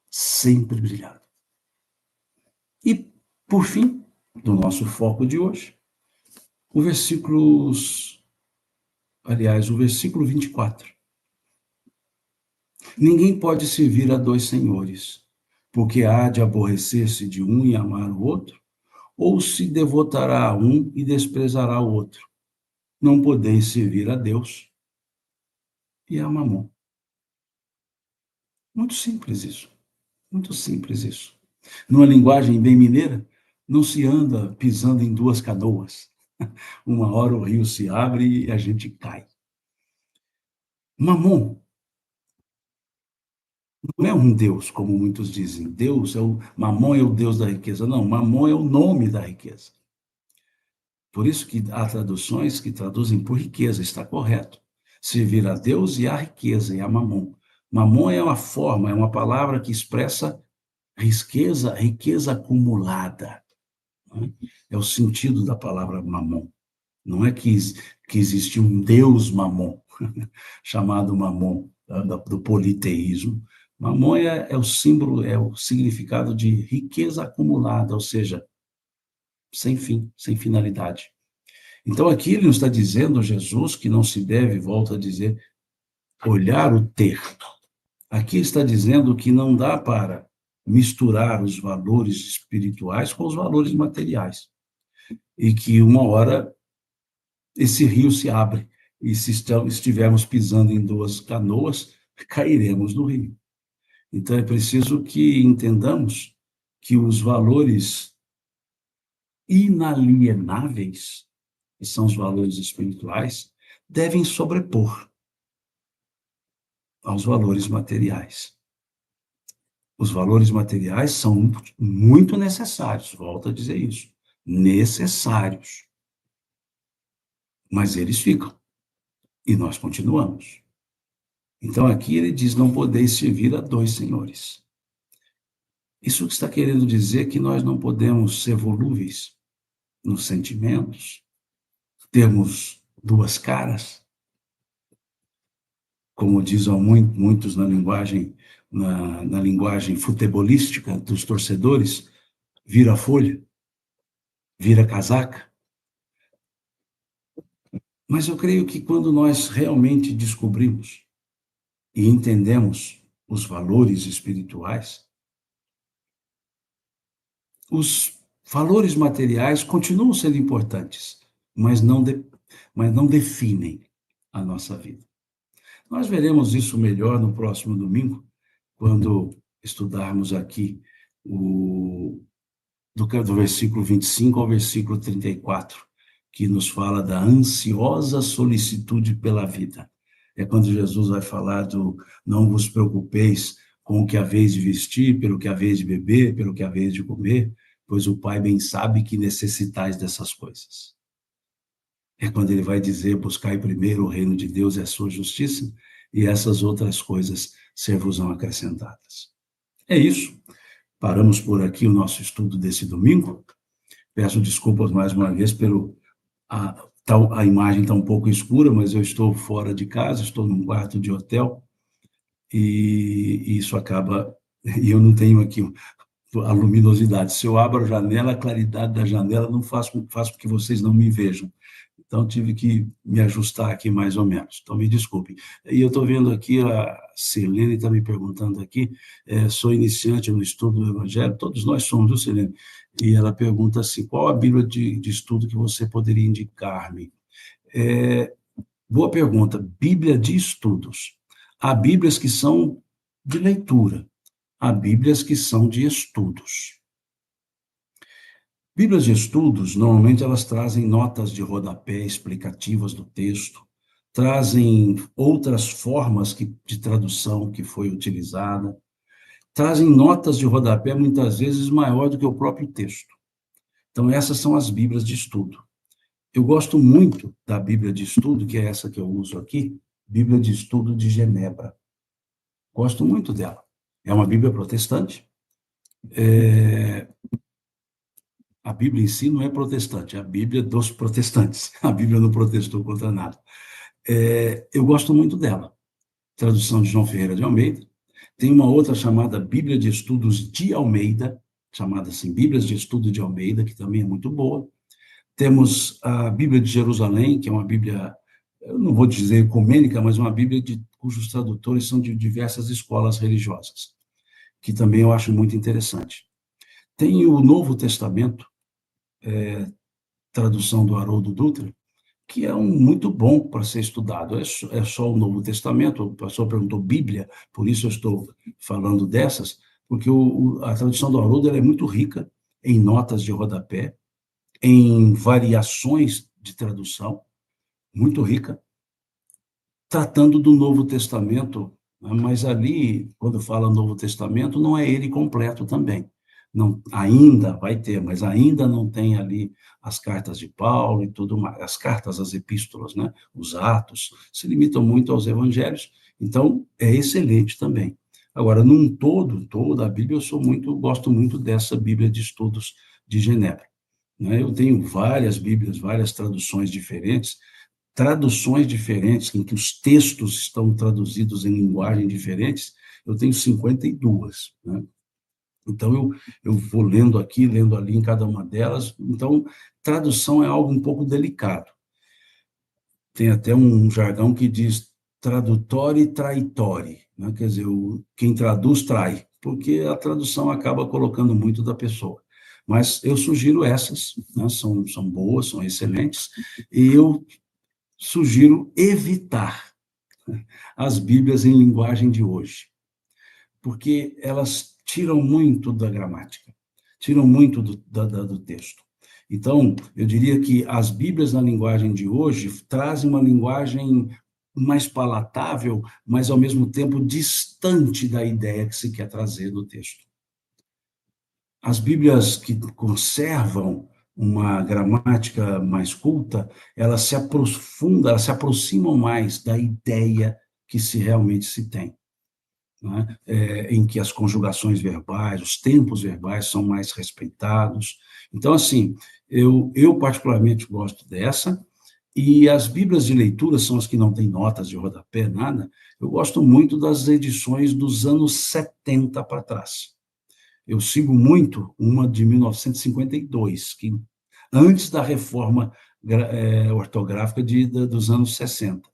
sempre brilhando. E, por fim, do nosso foco de hoje, o versículo 24. Ninguém pode servir a dois senhores, porque há de aborrecer-se de um e amar o outro, ou se devotará a um e desprezará o outro. Não podeis servir a Deus e a Mamon. Muito simples isso. Muito simples isso. Numa linguagem bem mineira, não se anda pisando em duas canoas. Uma hora o rio se abre e a gente cai. Mamon não é um Deus, como muitos dizem. Mamon é o Deus da riqueza. Não, Mamon é o nome da riqueza. Por isso que há traduções que traduzem por riqueza, está correto. Servir a Deus e a riqueza, e a Mamon. Mamon é uma forma, é uma palavra que expressa riqueza acumulada. É o sentido da palavra Mamon. Não é que existia um Deus Mamon, chamado Mamon, do politeísmo. Mamon é o símbolo, é o significado de riqueza acumulada, ou seja, sem fim, sem finalidade. Então, aqui ele nos está dizendo, Jesus, que não se deve, volta a dizer, olhar o ter. Aqui está dizendo que não dá para misturar os valores espirituais com os valores materiais. E que uma hora esse rio se abre, e se estivermos pisando em duas canoas, cairemos no rio. Então, é preciso que entendamos que os valores inalienáveis, que são os valores espirituais, devem sobrepor aos valores materiais. Os valores materiais são muito necessários, volto a dizer isso, necessários. Mas eles ficam, e nós continuamos. Então, aqui ele diz, não podeis servir a dois senhores. Isso está querendo dizer que nós não podemos ser volúveis nos sentimentos, termos duas caras, como dizem muitos na linguagem futebolística dos torcedores, vira folha, vira casaca. Mas eu creio que quando nós realmente descobrimos e entendemos os valores espirituais, os valores materiais continuam sendo importantes, mas não definem a nossa vida. Nós veremos isso melhor no próximo domingo, quando estudarmos aqui do versículo 25 ao versículo 34, que nos fala da ansiosa solicitude pela vida. É quando Jesus vai falar do não vos preocupeis com o que haveis de vestir, pelo que haveis de beber, pelo que haveis de comer, pois o Pai bem sabe que necessitais dessas coisas. É quando ele vai dizer, buscai primeiro o reino de Deus e a sua justiça, e essas outras coisas ser-vos-ão acrescentadas. É isso. Paramos por aqui o nosso estudo desse domingo. Peço desculpas mais uma vez pelo a imagem está um pouco escura, mas eu estou fora de casa, estou num quarto de hotel, e isso acaba, e eu não tenho aqui a luminosidade. Se eu abro a janela, a claridade da janela não faz com que vocês não me vejam. Então, tive que me ajustar aqui mais ou menos. Então, me desculpem. E eu estou vendo aqui, a Silene está me perguntando aqui, sou iniciante no estudo do Evangelho, todos nós somos, viu, Silene? E ela pergunta assim, qual a Bíblia de estudo que você poderia indicar-me? Boa pergunta. Bíblia de estudos. Há Bíblias que são de leitura, há Bíblias que são de estudos. Bíblias de estudos, normalmente elas trazem notas de rodapé explicativas do texto, trazem outras formas de tradução que foi utilizada, trazem notas de rodapé muitas vezes maior do que o próprio texto. Então, essas são as Bíblias de estudo. Eu gosto muito da Bíblia de estudo, que é essa que eu uso aqui, Bíblia de Estudo de Genebra. Gosto muito dela. É uma Bíblia protestante. A Bíblia em si não é protestante, é a Bíblia dos protestantes. A Bíblia não protestou contra nada. Eu gosto muito dela. Tradução de João Ferreira de Almeida. Tem uma outra chamada Bíblia de Estudos de Almeida, chamada assim, Bíblias de Estudo de Almeida, que também é muito boa. Temos a Bíblia de Jerusalém, que é uma Bíblia, eu não vou dizer ecumênica, mas uma Bíblia cujos tradutores são de diversas escolas religiosas, que também eu acho muito interessante. Tem o Novo Testamento, tradução do Haroldo Dutra, que é muito bom para ser estudado. É só o Novo Testamento, o pastor perguntou Bíblia, por isso eu estou falando dessas, porque a tradução do Haroldo é muito rica em notas de rodapé, em variações de tradução, muito rica, tratando do Novo Testamento, mas ali, quando fala Novo Testamento, não é ele completo também. Não, ainda vai ter, mas ainda não tem ali as cartas de Paulo e tudo mais, as cartas, as epístolas, né? Os Atos, se limitam muito aos evangelhos, então é excelente também. Agora, num todo, toda a Bíblia, gosto muito dessa Bíblia de Estudos de Genebra. Eu tenho várias Bíblias, várias traduções diferentes em que os textos estão traduzidos em linguagem diferentes, eu tenho 52, né? Então, eu vou lendo aqui, lendo ali em cada uma delas. Então, tradução é algo um pouco delicado. Tem até um jargão que diz tradutore traitore, né? Quer dizer, quem traduz trai, porque a tradução acaba colocando muito da pessoa. Mas eu sugiro essas, né? São boas, são excelentes, e eu sugiro evitar as Bíblias em linguagem de hoje, porque elas tiram muito da gramática, tiram muito do texto. Então, eu diria que as Bíblias na linguagem de hoje trazem uma linguagem mais palatável, mas, ao mesmo tempo, distante da ideia que se quer trazer do texto. As Bíblias que conservam uma gramática mais culta, elas se aprofundam, elas se aproximam mais da ideia que realmente se tem, né? Em que as conjugações verbais, os tempos verbais são mais respeitados. Então, assim, eu particularmente gosto dessa, e as Bíblias de leitura são as que não têm notas de rodapé, nada. Eu gosto muito das edições dos anos 70 para trás. Eu sigo muito uma de 1952, que antes da reforma ortográfica dos anos 60.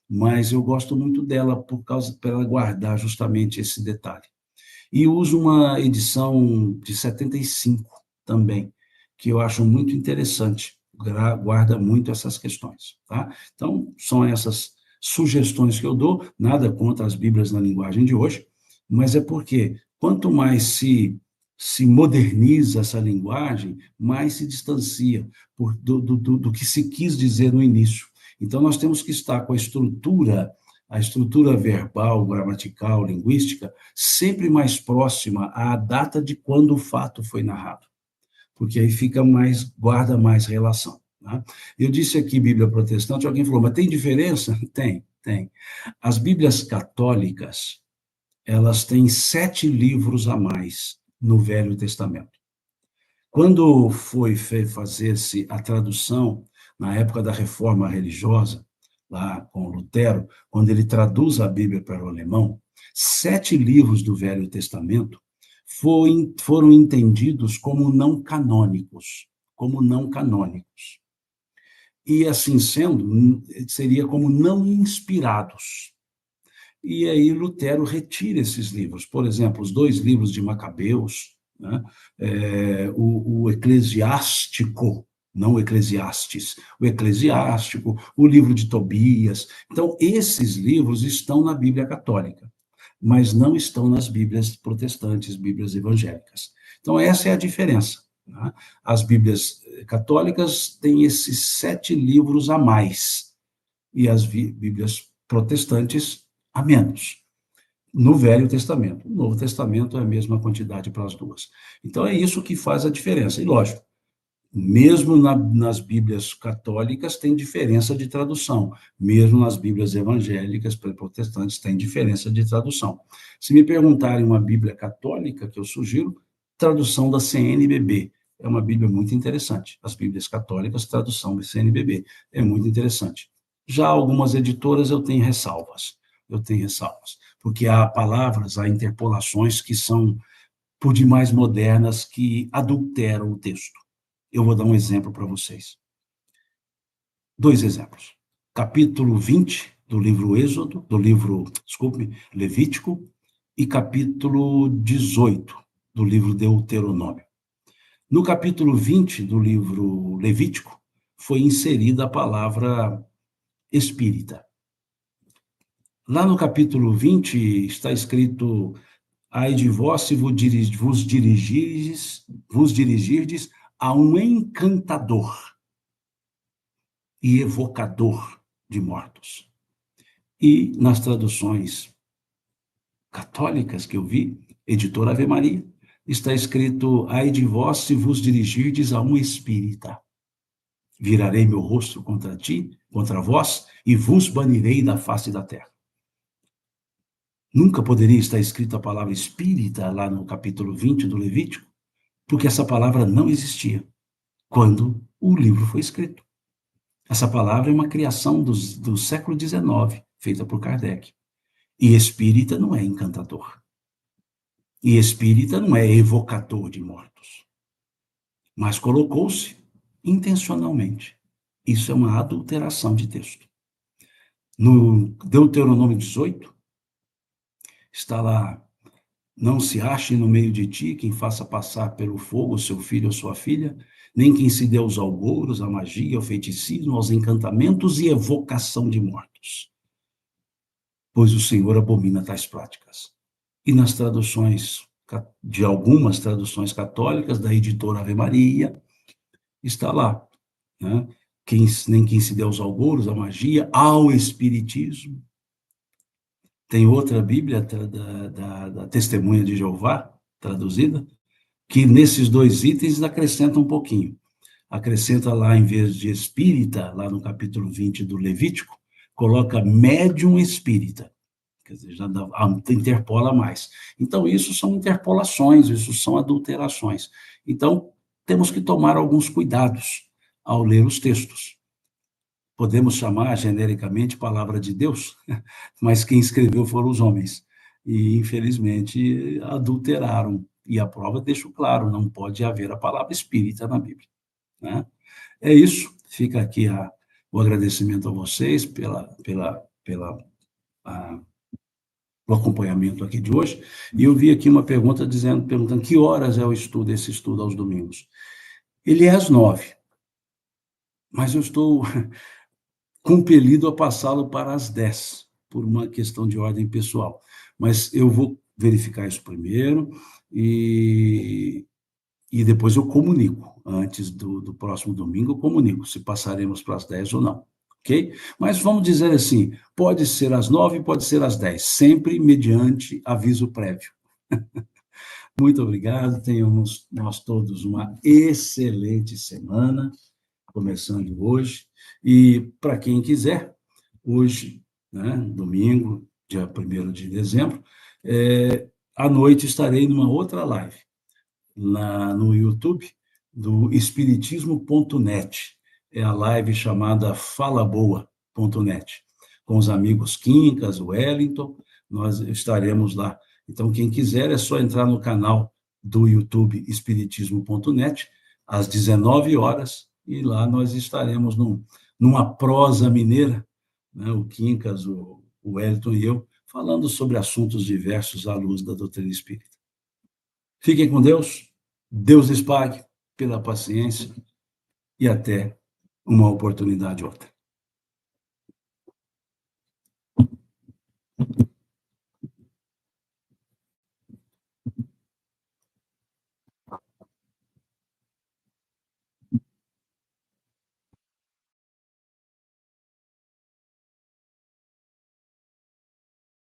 Mas eu gosto muito dela para ela guardar justamente esse detalhe. E uso uma edição de 75 também, que eu acho muito interessante, guarda muito essas questões, tá? Então, são essas sugestões que eu dou, nada contra as Bíblias na linguagem de hoje, mas é porque quanto mais se se moderniza essa linguagem, mais se distancia do que se quis dizer no início. Então, nós temos que estar com a estrutura verbal, gramatical, linguística, sempre mais próxima à data de quando o fato foi narrado, porque aí guarda mais relação. Tá? Eu disse aqui Bíblia protestante, alguém falou, mas tem diferença? Tem. As Bíblias católicas, elas têm 7 livros a mais no Velho Testamento. Quando foi fazer-se a tradução, na época da Reforma Religiosa, lá com Lutero, quando ele traduz a Bíblia para o alemão, 7 livros do Velho Testamento foram entendidos como não canônicos, E, assim sendo, seria como não inspirados. E aí Lutero retira esses livros. Por exemplo, os 2 livros de Macabeus, né? O Eclesiástico, não o Eclesiastes, o Eclesiástico, o livro de Tobias. Então, esses livros estão na Bíblia católica, mas não estão nas Bíblias protestantes, Bíblias evangélicas. Então, essa é a diferença. Né? As Bíblias católicas têm esses 7 livros a mais, e as Bíblias protestantes a menos, no Velho Testamento. No Novo Testamento é a mesma quantidade para as duas. Então, é isso que faz a diferença. E, lógico, mesmo nas Bíblias católicas tem diferença de tradução, mesmo nas Bíblias evangélicas protestantes tem diferença de tradução. Se me perguntarem uma Bíblia católica, que eu sugiro, tradução da CNBB, é uma Bíblia muito interessante. As Bíblias católicas, tradução da CNBB, é muito interessante. Já algumas editoras eu tenho ressalvas, porque há palavras, há interpolações que são, por demais modernas, que adulteram o texto. Eu vou dar um exemplo para vocês. 2 exemplos. Capítulo 20 do livro Levítico, e capítulo 18 do livro Deuteronômio. No capítulo 20 do livro Levítico, foi inserida a palavra espírita. Lá no capítulo 20 está escrito: ai de vós se vos dirigirdes a um encantador e evocador de mortos. E nas traduções católicas que eu vi, editora Ave Maria, está escrito: ai de vós se vos dirigirdes a um espírita. Virarei meu rosto contra ti, contra vós, e vos banirei da face da terra. Nunca poderia estar escrita a palavra espírita lá no capítulo 20 do Levítico, porque essa palavra não existia quando o livro foi escrito. Essa palavra é uma criação do século XIX, feita por Kardec. E espírita não é encantador. E espírita não é evocador de mortos. Mas colocou-se intencionalmente. Isso é uma adulteração de texto. No Deuteronômio 18, está lá: não se ache no meio de ti quem faça passar pelo fogo seu filho ou sua filha, nem quem se dê aos algoros, à magia, ao feiticismo, aos encantamentos e evocação de mortos. Pois o Senhor abomina tais práticas. E nas traduções, de algumas traduções católicas, da editora Ave Maria, está lá, né? Nem quem se dê aos algoros, à magia, ao espiritismo. Tem outra Bíblia da Testemunha de Jeová, traduzida, que nesses 2 itens acrescenta um pouquinho. Acrescenta lá, em vez de espírita, lá no capítulo 20 do Levítico, coloca médium espírita. Quer dizer, já interpola mais. Então, isso são interpolações, isso são adulterações. Então, temos que tomar alguns cuidados ao ler os textos. Podemos chamar genericamente palavra de Deus, mas quem escreveu foram os homens. E, infelizmente, adulteraram. E a prova deixa claro: não pode haver a palavra espírita na Bíblia. Né? É isso. Fica aqui o agradecimento a vocês o acompanhamento aqui de hoje. E eu vi aqui uma pergunta perguntando que horas é esse estudo aos domingos. Ele é às 9, mas eu estou compelido a passá-lo para as 10, por uma questão de ordem pessoal. Mas eu vou verificar isso primeiro, e depois eu comunico. Antes do próximo domingo, eu comunico se passaremos para as 10 ou não, ok? Mas vamos dizer assim, pode ser às 9, pode ser às 10, sempre mediante aviso prévio. Muito obrigado, tenhamos nós todos uma excelente semana, começando hoje. E para quem quiser, hoje, né, domingo, dia 1º de dezembro, à noite estarei numa outra live, no YouTube, do espiritismo.net. É a live chamada falaboa.net, com os amigos Quincas, Wellington, nós estaremos lá. Então, quem quiser, é só entrar no canal do YouTube espiritismo.net, às 19 horas, e lá nós estaremos numa prosa mineira, né, o Quincas, o Wellington e eu, falando sobre assuntos diversos à luz da doutrina espírita. Fiquem com Deus, Deus lhes pague pela paciência e até uma oportunidade outra.